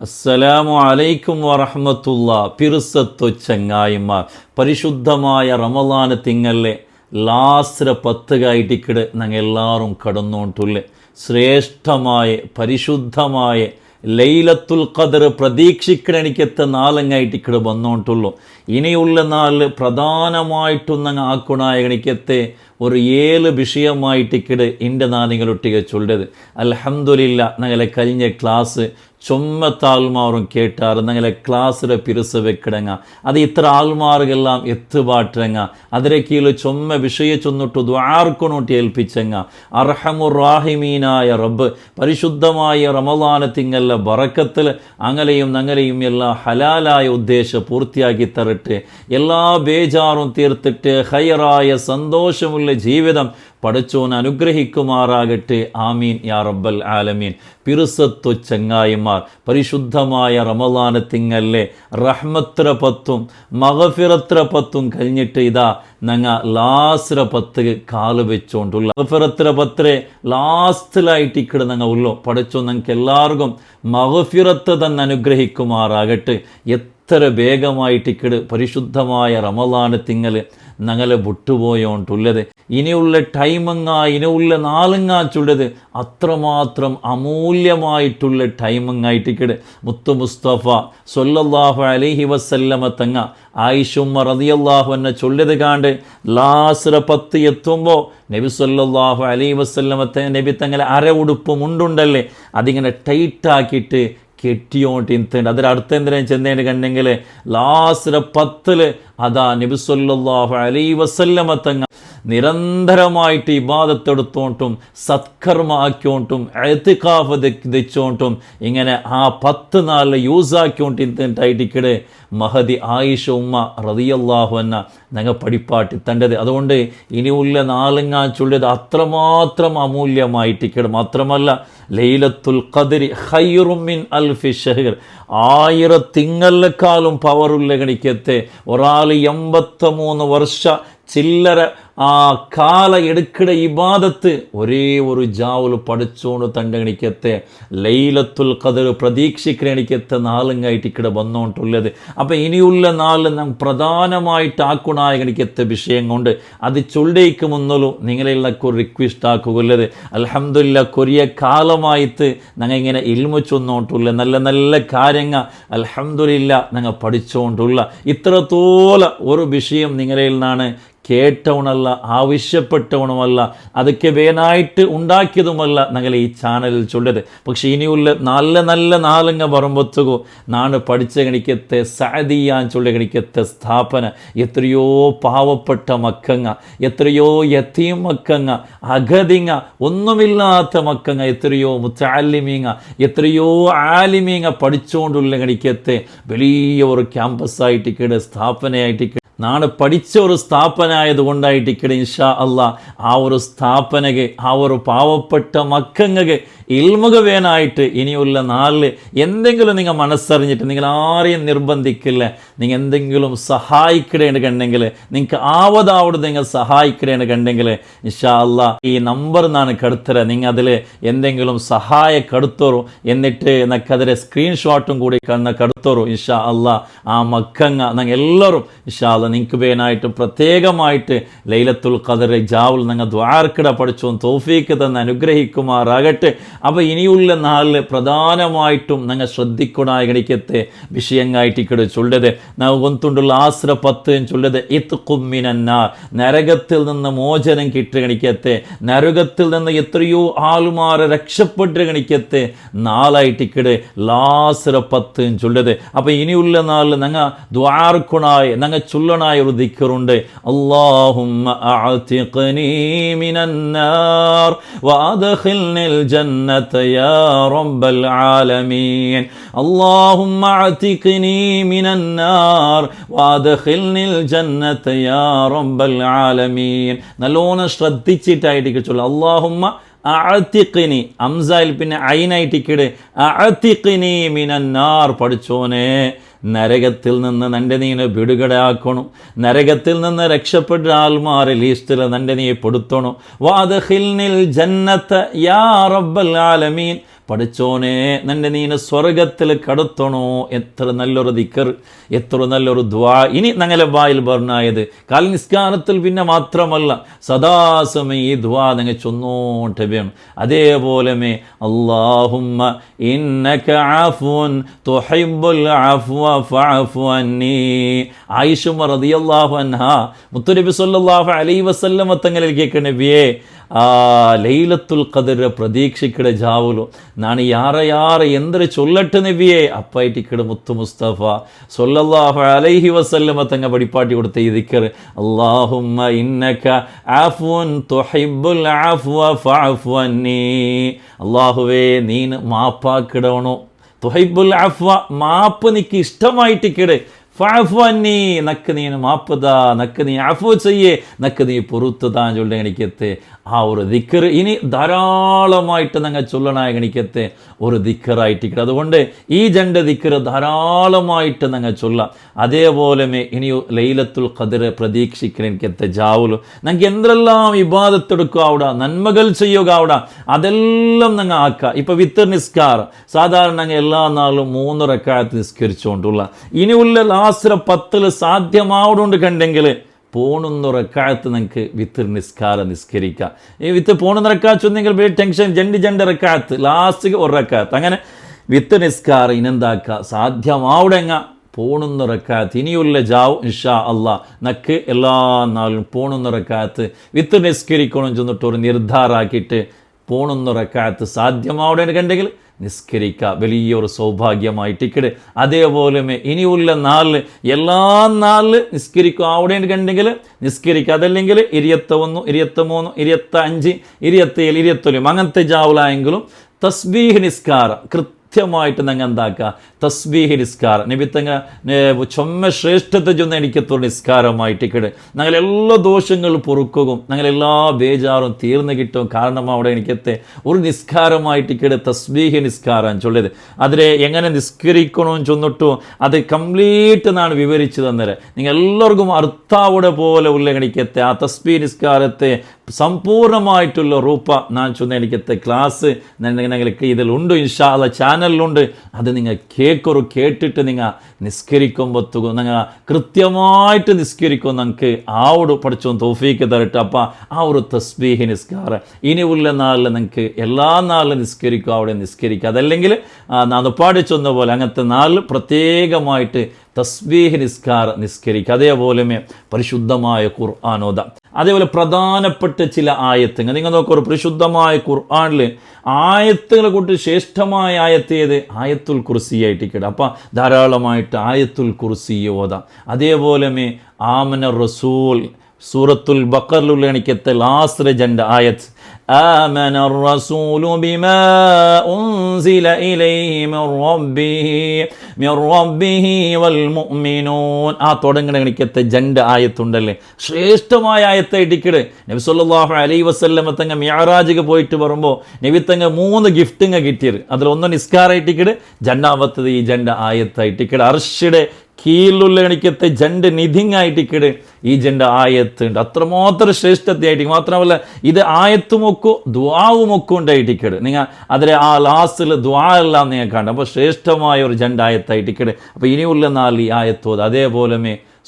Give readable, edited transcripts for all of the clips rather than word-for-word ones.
അസ്സലാമു അലൈക്കും വറഹ്മത്തുള്ളാ. പിറുസത്തു ചങ്ങായിമാർ, പരിശുദ്ധമായ റമളാൻ തിങ്കളിലെ ലാസ്ര 10 കായിട്ടിക്കിട് ഞങ്ങൾ എല്ലാവരും കടന്നുകൊണ്ടുള്ള ശ്രേഷ്ഠമായ പരിശുദ്ധമായ ലൈലത്തുൽ ഖദർ പ്രതീക്ഷിക്കണിക്കത്തെ നാലങ്ങായിട്ടിക്കിട് വന്നുകൊണ്ടുള്ളൂ. ഇനിയുള്ള നാല് പ്രധാനമായിട്ടും ഞങ്ങൾ ആക്കുണായകണിക്കത്തെ ഒരു 7 വിഷയമായിട്ടിക്കിട് ഇൻ്റെ നാനികളൊട്ടിക ചൊല്ലത്. അൽഹംദുലില്ലാ, ഞങ്ങളെ കഴിഞ്ഞ ക്ലാസ് ചൊമ്മത്ത ആൾമാറും കേട്ടാറ് ഞങ്ങളെ ക്ലാസ്സിലെ പിരുസ് വെക്കിടങ്ങ അത് ഇത്ര ആൾമാർക്കെല്ലാം എത്തുപാട്ടിറങ്ങ അതിരെ കീഴിൽ ചൊമ്മ വിഷയ ചൊന്നിട്ട് ദ്വാർക്കൊണോട്ട് ഏൽപ്പിച്ചങ്ങ. അർഹമുർ റാഹിമീനായ റബ്ബ് പരിശുദ്ധമായ റമളാൻ തിങ്ങല്ല ബറക്കത്തിൽ അങ്ങലെയും ഞങ്ങളെയും എല്ലാ ഹലാലായ ഉദ്ദേശം പൂർത്തിയാക്കി തരട്ടെ. എല്ലാ ബേജാറും തീർത്തിട്ട് ഹൈറായ സന്തോഷമുള്ള ജീവിതം പടച്ചോൻ അനുഗ്രഹിക്കുമാറാകട്ടെ. ആമീൻ യാ റബ്ബൽ ആലമീൻ. പിറുസത്തു ചങ്ങായിമാർ, പരിശുദ്ധമായ റമളാൻ തിങ്ങല്ലേ റഹ്മത്ര 10 മഗ്ഫിറത്ര 10 കഴിഞ്ഞിട്ട് ഇതാ ഞങ്ങൾ ലാസ്ര 10 കാല് വെച്ചോണ്ടുള്ള മഗ്ഫിറത്ര 10 ലാസ്റ്റിലായിട്ട് ഇക്കട് ഞങ്ങൾ ഉള്ളു. പടച്ചോൻ ഞങ്ങൾക്ക് എല്ലാവർക്കും മഗ്ഫിറത്ത് തന്നെ അനുഗ്രഹിക്കുമാറാകട്ടെ. എത്ര വേഗമായിട്ട് ഇക്കട് പരിശുദ്ധമായ റമളാൻ തിങ്ങൽ ഞങ്ങളെ വിട്ടുപോയോണ്ടുള്ളത്. ഇനിയുള്ള ടൈമങ്ങ ഇനിയുള്ള നാളങ്ങ ചുള്ളത് അത്രമാത്രം അമൂല്യമായിട്ടുള്ള ടൈമങ്ങായിട്ടിക്കട് മുത്തു മുസ്തഫ സ്വല്ലല്ലാഹു അലൈഹി വസല്ലമ തങ്ങ ആയിഷുമ്മ റളിയല്ലാഹു അൻഹ ചൊല്ലത് കാണ്ട് ലാസ്ര 10 എത്തുമ്പോൾ നബി സ്വല്ലല്ലാഹു അലൈഹി വസല്ലമ നബി തങ്ങളെ അര ഉടുപ്പ് മുണ്ടുണ്ടല്ലേ അതിങ്ങനെ ടൈറ്റാക്കിയിട്ട് കെട്ടിയോണ്ട് ഇന്നുണ്ട്. അതിലടുത്ത് എന്തിനാ ചെന്നേന് കണ്ടെങ്കിൽ ലാസ്ര 10 അതാ നബി സല്ലല്ലാഹു അലൈഹി വസല്ലമ തങ്ങൾ നിരന്തരമായിട്ട് ഇബാദത്തെടുത്തോണ്ടും സത്കർമ്മ ആക്കിയോണ്ടും ഇഅ്തിഖാഫ് വെച്ചോണ്ടും ഇങ്ങനെ ആ 10 നാളിൽ യൂസാക്കിയോണ്ട് ഇന്നിട്ടായിട്ടിക്കട് മഹദി ആയിഷ ഉമ്മ റളിയല്ലാഹു അൻഹ ഞങ്ങൾ പഠിപ്പാട്ടി തണ്ടത്. അതുകൊണ്ട് ഇനിയുള്ള നാളങ്ങാൻ ചൊല്ലിയത് അത്രമാത്രം അമൂല്യമായിട്ടിക്കട്. മാത്രമല്ല ലൈലത്തുൽ ഖദ്രി ഖൈറും മിൻ അൽഫി ഷഹ്ർ 1000 തിങ്കളിലേക്കാളും പവറുള്ള ഗണിക്കത്തെ ഒരാൾ 83 വർഷ ചില്ലറ ആ കാല എടുക്കിട ഇബാദത്ത് ഒരേ ഒരു ജാവുൽ പഠിച്ചോണ്ട് തണ്ടണിക്കത്തെ ലൈലത്തുൽ ഖദർ പ്രതീക്ഷിക്കണിക്കത്തെ നാളുങ്ങായിട്ട് ഇക്കടെ വന്നോണ്ടുള്ളത്. അപ്പം ഇനിയുള്ള നാളിൽ നാം പ്രധാനമായിട്ട് ആക്കുണായകണിക്കത്തെ വിഷയം കൊണ്ട് അത് ചൊല്ലിക്ക് മുന്നോലും നിങ്ങളെല്ലാവർക്കും ഒരു റിക്വസ്റ്റ് ആക്കുള്ളത്. അൽഹംദുലില്ലാ, കൊറിയ കാലമായിട്ട് ഞങ്ങൾ ഇങ്ങനെ ഇൽമു ചൊന്നോണ്ടുള്ള നല്ല നല്ല കാര്യങ്ങൾ അൽഹംദുലില്ലാ ഞങ്ങൾ പഠിച്ചുകൊണ്ടുള്ള ഇത്രത്തോളം ഒരു വിഷയം നിങ്ങളിൽ നിന്നാണ് കേട്ടവണല്ല, ആവശ്യപ്പെട്ടവണമല്ല, അതൊക്കെ വേനായിട്ട് ഉണ്ടാക്കിയതുമല്ല ഞങ്ങൾ ഈ ചാനലിൽ ചൊല്ലത്. പക്ഷെ ഇനിയുള്ള നല്ല നല്ല നാളങ്ങ വരുമ്പോഴത്തേക്കോ നാണ് പഠിച്ച ഗണിക്കത്തെ സഅദിയാൻ ചൊല്ലിയ ഗണിക്കത്തെ സ്ഥാപന എത്രയോ പാവപ്പെട്ട മക്കങ്ങ, എത്രയോ യതീം മക്കങ്ങ, അഗതിങ്ങ, ഒന്നുമില്ലാത്ത മക്കങ്ങ, എത്രയോ മുത്തഅല്ലിമീങ്ങ, എത്രയോ ആലിമീങ്ങ പഠിച്ചുകൊണ്ടുള്ള ഗണിക്കത്തെ വലിയ ഒരു ക്യാമ്പസായിട്ടിക്കടെ സ്ഥാപനയായിട്ടിക്കടെ നാണ് പഠിച്ച ഒരു സ്ഥാപനമായതുകൊണ്ടായിട്ടിക്കടെ ഇൻഷാ അല്ലാ ആ ഒരു സ്ഥാപനക്ക് ആ ഒരു പാവപ്പെട്ട മക്കങ്ങക്ക് ഇൽമുക വേനായിട്ട് ഇനിയുള്ള നാളിൽ എന്തെങ്കിലും നിങ്ങൾ മനസ്സറിഞ്ഞിട്ട് നിങ്ങൾ ആരെയും നിർബന്ധിക്കില്ല, നിങ്ങൾ എന്തെങ്കിലും സഹായിക്കണേന്ന് കണ്ടെങ്കിൽ നിങ്ങൾക്ക് ആവതാവോട് നിങ്ങൾ സഹായിക്കണേന്ന് കണ്ടെങ്കിൽ ഇൻഷാ അല്ലാ ഈ നമ്പർ നാണ് കടുത്തര നിങ്ങൾ അതിൽ എന്തെങ്കിലും സഹായ കടുത്തോറും എന്നിട്ട് എനിക്കതിലെ സ്ക്രീൻഷോട്ടും കൂടി കടുത്തോറും ഇൻഷാ അല്ലാ ആ മക്കങ്ങ ഞങ്ങൾ എല്ലാവരും ഇൻഷാ അല്ലാ നിങ്ങൾക്ക് വേനായിട്ട് പ്രത്യേകമായിട്ട് ലൈലത്തുൽ ഖദർ ജാവുൽ ഞങ്ങൾ ദ്വാർക്കിട പഠിച്ചോ തൗഫീക്ക് തന്നെ അനുഗ്രഹിക്കുമാറാകട്ടെ. അപ്പോൾ ഇനിയുള്ള നാളിൽ പ്രധാനമായിട്ടും ഞങ്ങൾ ശ്രദ്ധിക്കണായ ഗണിക്കത്തെ വിഷയങ്ങായിട്ടിക്കട് ചൊല്ലത് ನಾವು ಗೊಂತುಂಡುള്ള ആസ്ര 10 ചൊല്ലത് ഇത്ഖും മിനന്നാർ നരകത്തിൽ നിന്ന് മോചനം കിട്ടി ഗണിക്കത്തെ നരകത്തിൽ നിന്ന് എത്രയോ ആളുമാരെ രക്ഷപ്പെട്ട് ഗണിക്കത്തെ നാളായിട്ടിക്കട് ലാസ്ര 10 ചൊല്ലത്. അപ്പോൾ ഇനിയുള്ള നാളിൽ ഞങ്ങൾ ദ്വാർക്കുണായ ഞങ്ങൾ ചൊല്ലണായ ഒരു ദിക്റുണ്ട്. അല്ലാഹുമ്മ അഅ്തിഖ്നി മിനന്നാർ വഅദ്ഖിൽനിൽ ജന്നത യാ റബ്ബൽ ആലമീൻ. അല്ലാഹുമ്മ അഅ്തിഖ്നി മിനന്നാർ വഅദ്ഖിൽനിൽ ജന്നത യാ റബ്ബൽ ആലമീൻ. നല്ലോണം ശ്രദ്ധിച്ചിട്ടായിട്ട് ചൊല്ല. അല്ലാഹുമ്മ അഅ്തിഖ്നി അംസയിൽ പിന്നെ ഐനായിട്ടിക്കട് അഅ്തിഖ്നി മിനന്നാർ പഠിച്ചോനെ നരകത്തിൽ നിന്ന് നൻ്റെ നീനെ വിടുകടയാക്കണം, നരകത്തിൽ നിന്ന് രക്ഷപ്പെട്ട ആൾമാരെ ലീസ്റ്റിൽ നൻ്റെ നീ പെടുത്തണം. വഅദ്ഖിൽനിൽ ജന്നത യാ റബ്ബൽ ആലമീൻ പഠിച്ചോനെ നിന്റെ നീന സ്വർഗത്തിൽ കടത്തണോ. എത്ര നല്ലൊരു ദിക്കർ, എത്ര നല്ലൊരു ദ്വാ. ഇനി ഞങ്ങളെ വായിൽ പറഞ്ഞായത് കാൽ നിസ്കാരത്തിൽ പിന്നെ മാത്രമല്ല സദാസമയം ഈ ദ്വാ നിങ്ങൾ ചൊന്നോട്ടെ വേണം. അതേപോലെ അല്ലാഹുമ്മ ഇന്നക അഫ്വുൻ തുഹിബ്ബുൽ അഫ്വ ഫഅഫു അന്നി. ആയിഷ റളിയല്ലാഹു അൻഹാ മുത്തുനബി സല്ലല്ലാഹു അലൈഹി വസല്ലം തങ്ങളിൽ കേൾക്കുന്ന നബിയേ, ലൈലത്തുൽ ഖദർ പ്രതീക്ഷിക്കട ജാവുലു ನಾನು ಯಾರ ಎಂದರೆ ಚೊಲ್ಲಟ್ಟು ನಬಿಯೇ ಅಪ್ಪಾಯಿಟಿಕ್ಕಡ ಮುತ್ತು ಮುಸ್ತಫ ಸಲ್ಲಲ್ಲಾಹು ಅಲೈಹಿ ವಸಲ್ಲಮ ತಂಗ ಬಡಿಪಾಟಿ ಕೊಡ್ತ ಈ ದಿಕ್ಕರ್ ಅಲ್ಲಾಹುಮ್ಮ ಇನ್ನಕ ಆಫುನ್ ತುಹಿಬ್ಬುಲ್ ಆಫ್ವ ಫಅಫು ಅನ್ನಿ. അല്ലാഹുവേ നീന് മാപ്പാക്കിടണോ. തുഹിബ്ബുൽ അഫ്വ മാപ്പ് നിക്ക് ഇഷ്ടമായിട്ടിക്കട്. ഫഅഫു അന്നി നക്ക് നീ മാപ്പതാ, നക്ക് നീ അഫു ചെയ്യേ, നക്ക് നീ പൊറുത്തുതാൻ ചൊല്ല ഗണിക്കത്തെ ആ ഒരു ദിക്കർ ഇനി ധാരാളമായിട്ട് ഞങ്ങൾ ചൊല്ലണായ ഗണിക്കത്തെ ഒരു ദിക്കറായിട്ടിക്കട. അതുകൊണ്ട് ഈ ജണ്ട ദിക്കർ ധാരാളമായിട്ട് ഞങ്ങൾ ചൊല്ലാം. അതേപോലെ ഇനി ലൈലത്തുൽ ഖദർ പ്രതീക്ഷിക്കണ എനിക്കത്തെ ജാവുലു ഞങ്ങൾക്ക് എന്തെല്ലാം ഇബാദത്തെടുക്കുക അവിടെ നന്മകൾ ചെയ്യുക അവിടെ അതെല്ലാം ഞങ്ങൾ ആക്കുക. ഇപ്പം വിത്തർ നിസ്കാരം സാധാരണ ഞങ്ങൾ എല്ലാ നാളും 3 റക്അത്ത് നിസ്കരിച്ചുകൊണ്ടുള്ള ഇനിയുള്ള ലാസ്റ്റ് 10 സാധ്യമാവുകൊണ്ട് കണ്ടെങ്കിൽ പോണുന്ന റക്കാത്ത് നിങ്ങൾക്ക് വിത്ത് നിസ്കാരം നിസ്കരിക്കാം. ഈ വിത്ത് പോണുന്ന റക്കാത്ത് ചൊന്നെങ്കിൽ വലിയ ടെൻഷൻ ജണ്ട് റക്കാത്ത് ലാസ്റ്റ് ഒരു റക്കാത്ത് അങ്ങനെ വിത്ത് നിസ്കാരം ഇനെന്താക്കുക സാധ്യമാവുടെങ്ങ പോണുന്ന റക്കാത്ത് ഇനിയുള്ള ജാവ് ഇൻഷാ അള്ളാ നക്ക് എല്ലാ നാളും പോണുന്ന റക്കാത്ത് വിത്ത് നിസ്കരിക്കണം ചെന്നിട്ട് ഒരു നിർദ്ധാരാക്കിയിട്ട് പോണുന്ന റക്കാത്ത് സാധ്യമാവുടെ കണ്ടെങ്കിൽ നിസ്കരിക്കുക. വലിയൊരു സൗഭാഗ്യമായിട്ടിക്കട്. അതേപോലെ ഇനിയുള്ള നാളിൽ എല്ലാ നാളിൽ നിസ്കരിക്കുക അവിടെ കണ്ടെങ്കിൽ നിസ്കരിക്കുക. അതല്ലെങ്കിൽ 21, 23, 25, 27, 29 അങ്ങനത്തെ ജാവുലായെങ്കിലും തസ്ബീഹ് നിസ്കാരം കൃത്യമായിട്ട് ഞങ്ങൾ എന്താക്കുക തസ്ബീഹ് നിസ്കാരം നിമിത്തങ്ങ ചൊമ്മ ശ്രേഷ്ഠത്തെ ചൊന്ന് എനിക്കത്തോട് നിസ്കാരമായിട്ടിക്കട്. ഞങ്ങൾ എല്ലാ ദോഷങ്ങളും പൊറുക്കുകയും ഞങ്ങൾ എല്ലാ ബേജാറും തീർന്നു കിട്ടും. കാരണം അവിടെ എനിക്കത്തെ ഒരു നിസ്കാരമായിട്ടിക്കട് തസ്ബീഹ് നിസ്കാരം ചൊല്ലത് അതിലെ എങ്ങനെ നിസ്കരിക്കണമെന്ന് ചൊന്നിട്ടു അത് കംപ്ലീറ്റ് നാണ് വിവരിച്ചു തന്നത്. നിങ്ങൾ എല്ലാവർക്കും അർത്ഥാവിടെ പോലെ ഉള്ള എനിക്കത്തെ ആ തസ്ബീഹ് നിസ്കാരത്തെ സമ്പൂർണ്ണമായിട്ടുള്ള റൂപ ഞാൻ ചൊന്ന എനിക്കത്തെ ക്ലാസ് ഞങ്ങൾക്ക് ഇതിലുണ്ട് ഇൻഷാ അല്ലാഹ് ചാനലിലുണ്ട്. അത് നിങ്ങൾ കേട്ടിട്ട് നിങ്ങൾ നിസ്കരിക്കുമ്പോഴത്തേക്കും നിങ്ങൾ കൃത്യമായിട്ട് നിസ്കരിക്കും. നിങ്ങൾക്ക് ആ ഒരു പഠിച്ചോ തൗഫീക്ക് തരട്ടെ. അപ്പം ആ ഒരു തസ്ബീഹ് നിസ്കാരം ഇനിയുള്ള നാളിൽ നിങ്ങൾക്ക് എല്ലാ നാളിലും നിസ്കരിക്കും അവിടെ നിസ്കരിക്കുക. അതല്ലെങ്കിൽ നാം പാടിച്ചൊന്ന പോലെ അങ്ങനത്തെ നാളിൽ പ്രത്യേകമായിട്ട് തസ്ബീഹ് നിസ്കരിക്കുക. അതേപോലെ പരിശുദ്ധമായ ഖുർആൻ ഓതാം. അതേപോലെ പ്രധാനപ്പെട്ട ചില ആയത്തുകൾ നിങ്ങൾ നോക്കുക. ഒരു പരിശുദ്ധമായ ഖുർആനിൽ ആയത്തുകളെ കൊണ്ട് ശ്രേഷ്ഠമായ ആയത്ത് ഏത്? ആയത്തുൽ കുർസി ആയിട്ടിക്കട്ടെ. അപ്പം ധാരാളമായിട്ട് ആയത്തുൽ കുർസി ഓതാം. അതേപോലെ ആമന റസൂൽ സൂറത്തുൽ ബഖറിലുള്ള എനിക്കത്തെ ലാസ്റ്റ് 2 ആയത്ത് آمن الرسول بما أنزل إليه من ربه والمؤمنون. ആ തുടങ്ങണ എനിക്കത്തെ 2 ആയത്തുണ്ടല്ലേ ശ്രേഷ്ഠമായ ആയത്തായിട്ടിക്കട്. നബി സല്ലല്ലാഹു അലൈഹി വസല്ലം തങ്ങ മിഅറാജിക്ക് പോയിട്ട് വരുമ്പോൾ നബി തങ്ങ 3 ഗിഫ്റ്റുങ്ങ കിട്ടിയത്. അതിലൊന്ന് നിസ്കാരമായിട്ടിക്കട്, 2ാമത്തത് ഈ 2 ആയത്തായിട്ടിക്കട്. അർഷിയുടെ കീഴിലുള്ള എനിക്കത്തെ 2 നിധിങ്ങായിട്ടിക്കട് ഈ 2 ആയത്തുണ്ട്. അത്രമാത്രം ശ്രേഷ്ഠതയായിട്ട് മാത്രമല്ല ഇത് ആയത്തുമൊക്കെ ദ്വാവുമൊക്കെ ഉണ്ടായിട്ടിക്കട്. നിങ്ങൾ അതിലെ ആ ലാസ്റ്റിൽ ദ്വാ എല്ലാം നിങ്ങൾ കാണും. അപ്പോൾ ശ്രേഷ്ഠമായ ഒരു 2 ആയത്തായിട്ടിക്കട്. അപ്പോൾ ഇനിയുള്ള 4 ഈ ആയത്തോത്. അതേപോലെ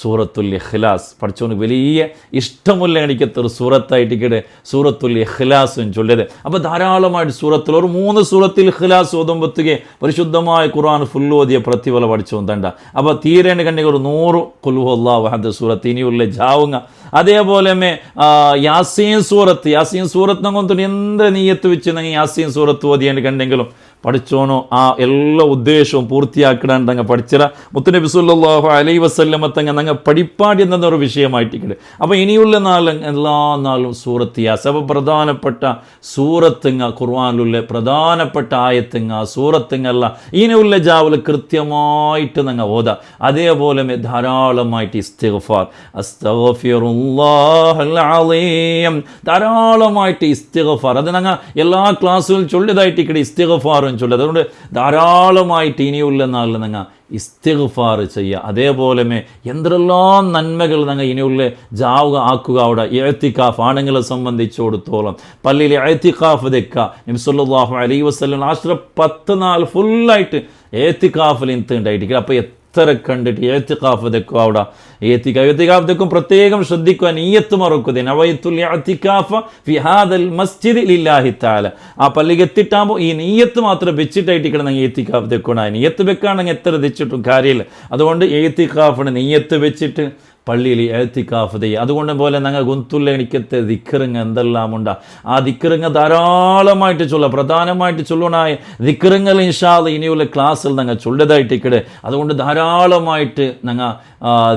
സൂറത്തുൽ ഇഖ്ലാസ് പഠിച്ചോന് വലിയ ഇഷ്ടമുള്ള എനിക്കത്തൊരു സൂറത്തായിട്ടിക്കട് സൂറത്തുൽ ഇഖ്ലാസും ചൊല്ലത്. അപ്പോൾ ധാരാളമായിട്ട് സൂറത്തിൽ ഒരു 3 സൂറത്തിൽ ഇഖ്ലാസ് ഓതുമ്പത്തുകെ പരിശുദ്ധമായ ഖുർആൻ ഫുള്ള് ഓതിയ പ്രതിഫലം പഠിച്ചോന്തണ്ട. അപ്പോൾ തീരേണ്ട കണ്ടെങ്കിൽ ഒരു 100 ഖുൽ ഹുവല്ലാഹു അഹദ് സൂറത്ത് ഇനിയുള്ള ജാവുങ്ങ. അതേപോലെ യാസീൻ സൂറത്ത് നങ്ങൊന്നും എന്ത് നീയത്ത് വെച്ച് നിങ്ങൾ യാസീൻ സൂറത്ത് ഓതിയേണ്ട കണ്ടെങ്കിലും പഠിച്ചോനോ ആ എല്ലാ ഉദ്ദേശവും പൂർത്തിയാക്കിടാൻ തങ്ങ പഠിച്ചിട. മുത്തുനബി സല്ലല്ലാഹു അലൈഹി വസല്ലമ തങ്ങ ഞങ്ങൾ പഠിപ്പാടി എന്നൊരു വിഷയമായിട്ടിക്കട്. അപ്പോൾ ഇനിയുള്ള എല്ലാ നാളും സൂറത്ത് യാസ്. അപ്പോൾ പ്രധാനപ്പെട്ട സൂറത്തുങ്ങ ഖുർആനിലുള്ള പ്രധാനപ്പെട്ട ആയത്തുങ്ങ സൂറത്തുങ്ങല്ല ഇനിയുള്ള ജാവുൽ കൃത്യമായിട്ട് ഞങ്ങൾ ഓതാ. അതേപോലെ ധാരാളമായിട്ട് ഇസ്തിഗ്ഫാർ അസ്തഗ്ഫിറുല്ലാഹൽ അലീം ധാരാളമായിട്ട് ഇസ്തിഗ്ഫാർ അത് ഞങ്ങൾ എല്ലാ ക്ലാസ്സുകളും ചൊല്ലിയതായിട്ടിക്കടെ ഇസ്തിഗ്ഫാറും എപ്പോഴും ചൊല്ലുക. അതുകൊണ്ട് ധാരാളമായിട്ട് ഇനിയുള്ള നാളിൽ നിങ്ങൾ ഇസ്തിഗ്ഫാർ ചെയ്യുക. അതേപോലെ എന്തെല്ലാം നന്മകൾ നിങ്ങൾ ഇനിയുള്ള ജാവുക ആക്കുക. അവിടെ ഇഅ്തികാഫ് ആണുങ്ങളെ സംബന്ധിച്ചിടത്തോളം പള്ളിയിൽ ഇഅ്തികാഫ് വെക്കുക. നബി സല്ലല്ലാഹു അലൈഹി വസല്ലം ആശ്ര 10 നാൾ ഫുള്ളായിട്ട് ഇഅ്തികാഫിൽ ഉണ്ടായിട്ട്. അപ്പോൾ എത്ര കണ്ടിട്ട് ഇഅ്തികാഫ് വെക്കുക. അവിടെ ഇഅ്തികാഫ് വെക്കും പ്രത്യേകം ശ്രദ്ധിക്കുക. നിയ്യത്ത് മറക്കുക. നവൈതുൽ ഇഅ്തികാഫ ഫി ഹാദൽ മസ്ജിദ് ലില്ലാഹി തആല. ആ പള്ളിക്ക് എത്തിയിട്ടാകുമ്പോൾ ഈ നിയ്യത്ത് മാത്രം വെച്ചിട്ടായിട്ട് കിടന്നെങ്കിൽ ഇഅ്തികാഫ് വെക്കണം. നിയ്യത്ത് വെക്കുകയാണെങ്കിൽ എത്ര വെച്ചിട്ടും കാര്യമില്ല. അതുകൊണ്ട് ഇഅ്തികാഫിന് നിയ്യത്ത് വെച്ചിട്ട് പള്ളിയിൽ ഇഅ്തികാഫ് ചെയ്യുക. അതുകൊണ്ട് പോലെ ഞങ്ങൾ ഗുന്തുല്ല എനിക്കത്തെ ദിക്റുങ്ങ എന്തെല്ലാം ഉണ്ട്. ആ ദിക്റുങ്ങ ധാരാളമായിട്ട് ചൊല്ലുക. പ്രധാനമായിട്ട് ചൊല്ലണായ ദിക്റുങ്ങൾ ഇൻഷാ അല്ലാഹ് ഇനിയുള്ള ക്ലാസ്സിൽ ഞങ്ങൾ ചൊല്ലതായിട്ടിക്കടെ. അതുകൊണ്ട് ധാരാളമായിട്ട് ഞങ്ങൾ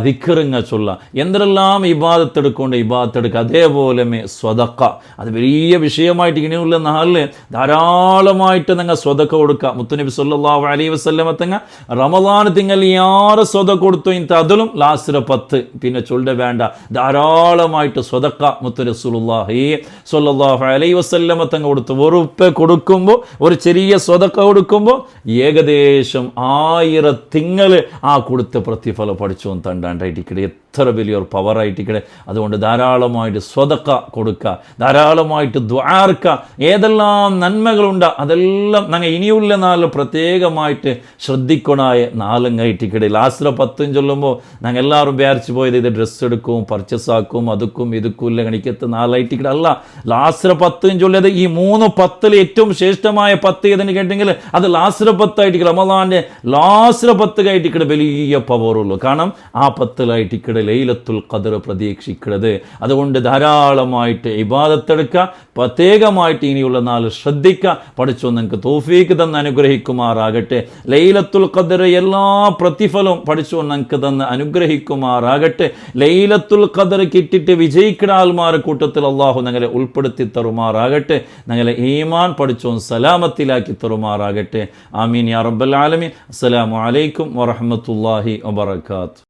ദിക്റുങ്ങ ചൊല്ലുക. എന്തെല്ലാം ഇബാദത്തെടുക്കൊണ്ട് ഇബാദത്തെടുക്കുക. അതേപോലെ സ്വതക്ക അത് വലിയ വിഷയമായിട്ട് ഇനിയുള്ള നാളിൽ ധാരാളമായിട്ട് ഞങ്ങൾ സ്വതക്ക കൊടുക്കുക. മുത്തുനബി സല്ലല്ലാഹു അലൈഹി വസല്ലമ തങ്ങൾ റമളാൻ തിങ്കൾ യാറ് സ്വതക്ക കൊടുത്തു ഇന്നത്തെ അതിലും ലാസ്റ്റ് 10 പിന്നെ ചൊല്ല വേണ്ട ധാരാളമായിട്ട് സ്വതക്ക മുത്ത് റസൂലുള്ളാഹി സ്വല്ലല്ലാഹു അലൈഹി വസല്ലമ തങ്ങൾ കൊടുത്തു. ഒരു ഉപ്പ കൊടുക്കുമ്പോൾ ഒരു ചെറിയ സ്വതക്ക കൊടുക്കുമ്പോൾ ഏകദേശം 1000 തിങ്കൾ ആ കൊടുത്ത പ്രതിഫലം പഠിച്ചു തണ്ടാണ്ടായിട്ടിക്കടെ. എത്ര വലിയൊരു പവറായിട്ടിക്കടെ. അതുകൊണ്ട് ധാരാളമായിട്ട് സ്വതക്ക കൊടുക്കുക. ധാരാളമായിട്ട് ദ്വാർക്ക. ഏതെല്ലാം നന്മകളുണ്ട് അതെല്ലാം ഞങ്ങൾ ഇനിയുള്ള നാളിൽ പ്രത്യേകമായിട്ട് ശ്രദ്ധിക്കണായ നാളുങ്ങായിട്ടിക്കടെ. ലാസ്റ്റ് 10 ചൊല്ലുമ്പോൾ ഞങ്ങൾ എല്ലാവരും വിചാരിച്ചു പോയത് ഇത് ഡ്രസ്സ് എടുക്കും പർച്ചേസ് ആക്കും അതുക്കും ഇതുക്കും ഇല്ല കണിക്കത്ത് നാളായിട്ടിക്കടെ. അല്ല, ലാസ്റ്റ് 10 ചൊല്ലിയത് ഈ 3 10 ഏറ്റവും ശ്രേഷ്ഠമായ 10 ഏതെന്ന് കേട്ടെങ്കിൽ അത് ലാസ്റ്റ് 10 ആയിട്ടിക്കടെ. റമളാന്റെ ലാസ്റ്റ് 10 ആയിട്ടിക്കടെ വലിയ പവറുള്ളൂ. കാരണം ആ 10 ലൈലത്തുൽ ഖദ്ർ പ്രതീക്ഷിക്കുന്നത്. അതുകൊണ്ട് ധാരാളമായിട്ട് ഇബാദത്തെടുക്കുക. പ്രത്യേകമായിട്ട് ഇനിയുള്ള നാൾ ശ്രദ്ധിക്കുക. പഠിച്ചോ നിങ്ങൾക്ക് തൗഫീക്ക് തന്ന് അനുഗ്രഹിക്കുമാറാകട്ടെ. ലൈലത്തുൽ ഖദ്ർ എല്ലാ പ്രതിഫലവും പഠിച്ചോ നിങ്ങൾക്ക് തന്ന് അനുഗ്രഹിക്കുമാറാകട്ടെ. ലൈലത്തുൽ ഖദ്ർ കിട്ടിയിട്ട് വിജയിക്കുന്ന ആൾമാരുടെ കൂട്ടത്തിൽ അള്ളാഹു ഞങ്ങളെ ഉൾപ്പെടുത്തി തരുമാറാകട്ടെ. ഞങ്ങളെ ഈമാൻ പഠിച്ചോ സലാമത്തിലാക്കി തരുമാറാകട്ടെ. ആമീൻ യാ റബ്ബൽ ആലമീൻ. അസ്സലാമു അലൈക്കും വറഹ്മത്തുള്ളാഹി വബറകാതുഹു.